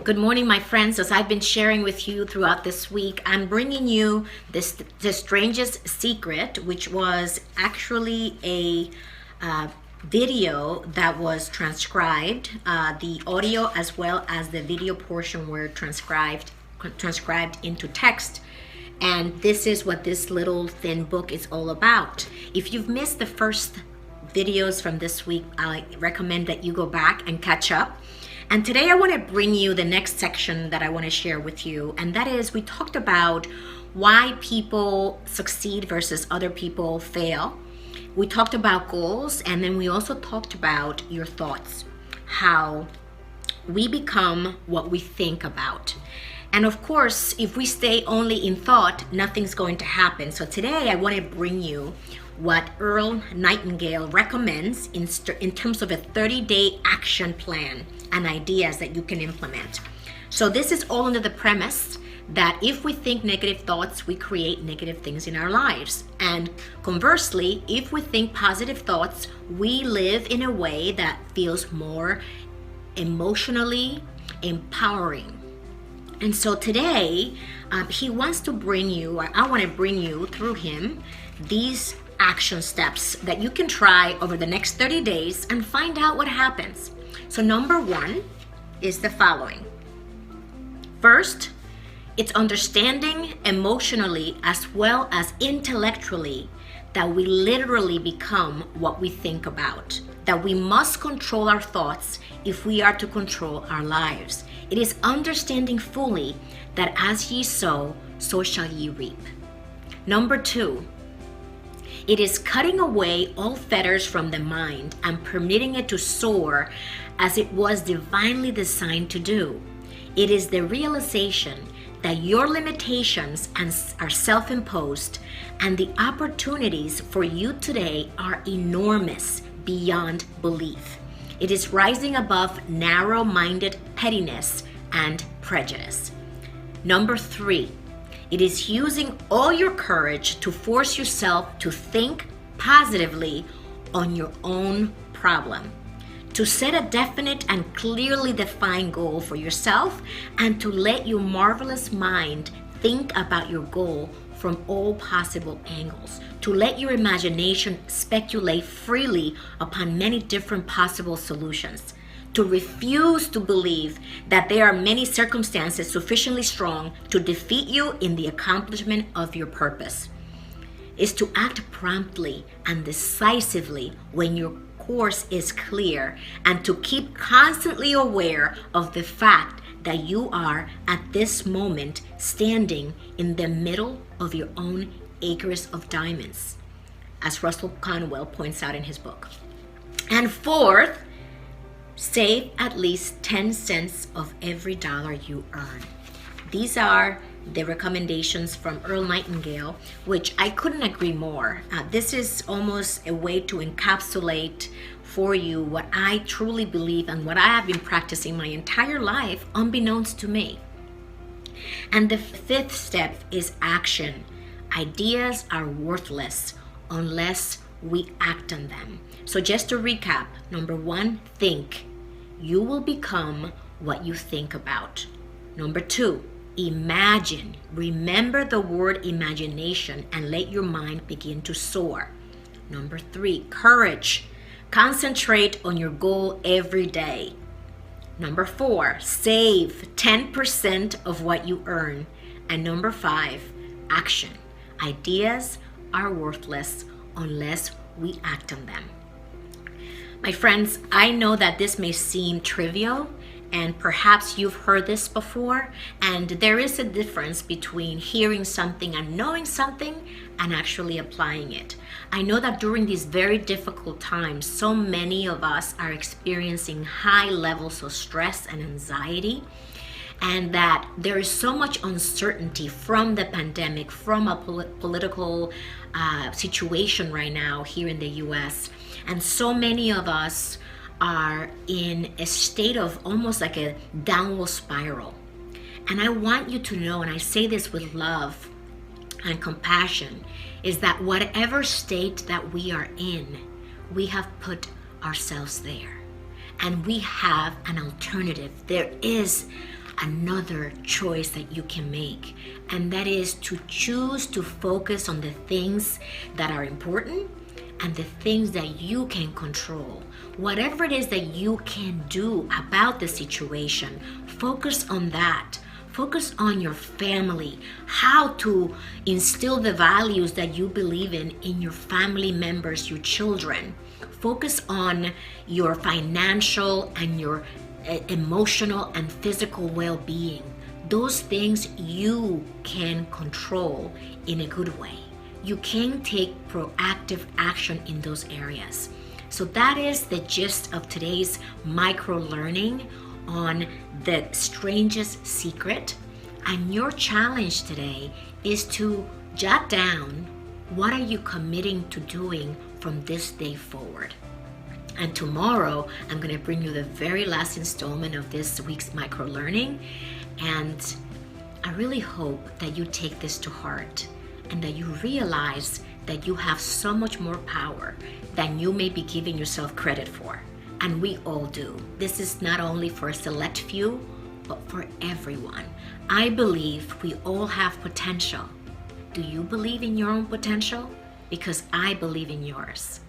Good morning, my friends. As I've been sharing with you throughout this week, I'm bringing you the strangest secret, which was actually a video that was transcribed. The audio as well as the video portion were transcribed into text. And this is what this little thin book is all about. If you've missed the first videos from this week, I recommend that you go back and catch up. And today I want to bring you the next section that I want to share with you. And that is, we talked about why people succeed versus other people fail. We talked about goals, and then we also talked about your thoughts, how we become what we think about. And of course, if we stay only in thought, nothing's going to happen. So today I want to bring you what Earl Nightingale recommends in terms of a 30-day action plan and ideas that you can implement. So this is all under the premise that if we think negative thoughts, we create negative things in our lives. And conversely, if we think positive thoughts, we live in a way that feels more emotionally empowering. And so today, he wants to bring you, or I want to bring you through him, these action steps that you can try over the next 30 days and find out what happens. So number one is the following. First, it's understanding emotionally as well as intellectually that we literally become what we think about, that we must control our thoughts if we are to control our lives. It is understanding fully that as ye sow, so shall ye reap. Number two, it is cutting away all fetters from the mind and permitting it to soar as it was divinely designed to do. It is the realization that your limitations are self-imposed and the opportunities for you today are enormous beyond belief. It is rising above narrow-minded pettiness and prejudice. Number three, it is using all your courage to force yourself to think positively on your own problem, to set a definite and clearly defined goal for yourself, and to let your marvelous mind think about your goal from all possible angles, to let your imagination speculate freely upon many different possible solutions, to refuse to believe that there are many circumstances sufficiently strong to defeat you in the accomplishment of your purpose. Is to act promptly and decisively when your course is clear, and to keep constantly aware of the fact that you are at this moment standing in the middle of your own acres of diamonds, as Russell Conwell points out in his book. And fourth, save at least 10 cents of every dollar you earn. These are the recommendations from Earl Nightingale, which I couldn't agree more. This is almost a way to encapsulate for you what I truly believe and what I have been practicing my entire life, unbeknownst to me. And the fifth step is action. Ideas are worthless unless we act on them. So just to recap, number one, think. You will become what you think about. Number two, imagine. Remember the word imagination and let your mind begin to soar. Number three, courage. Concentrate on your goal every day. Number four, save 10% of what you earn. And number five, action. Ideas are worthless unless we act on them. My friends, I know that this may seem trivial, and perhaps you've heard this before, and there is a difference between hearing something and knowing something and actually applying it. I know that during these very difficult times, so many of us are experiencing high levels of stress and anxiety, and that there is so much uncertainty from the pandemic, from a political situation right now here in the US. And so many of us are in a state of almost like a downward spiral. And I want you to know, and I say this with love and compassion, is that whatever state that we are in, we have put ourselves there. And we have an alternative. There is another choice that you can make, and that is to choose to focus on the things that are important and the things that you can control. Whatever it is that you can do about the situation, focus on that. Focus on your family, how to instill the values that you believe in your family members, your children. Focus on your financial and your emotional and physical well-being. Those things you can control in a good way. You can take proactive action in those areas. So that is the gist of today's micro learning on the strangest secret. And your challenge today is to jot down what are you committing to doing from this day forward. And tomorrow, I'm going to bring you the very last installment of this week's micro learning. And I really hope that you take this to heart and that you realize that you have so much more power than you may be giving yourself credit for. And we all do. This is not only for a select few, but for everyone. I believe we all have potential. Do you believe in your own potential? Because I believe in yours.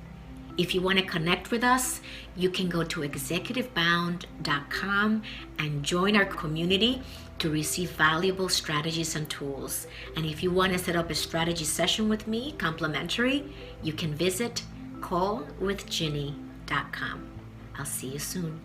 If you want to connect with us, you can go to executivebound.com and join our community to receive valuable strategies and tools. And if you want to set up a strategy session with me, complimentary, you can visit callwithginny.com. I'll see you soon.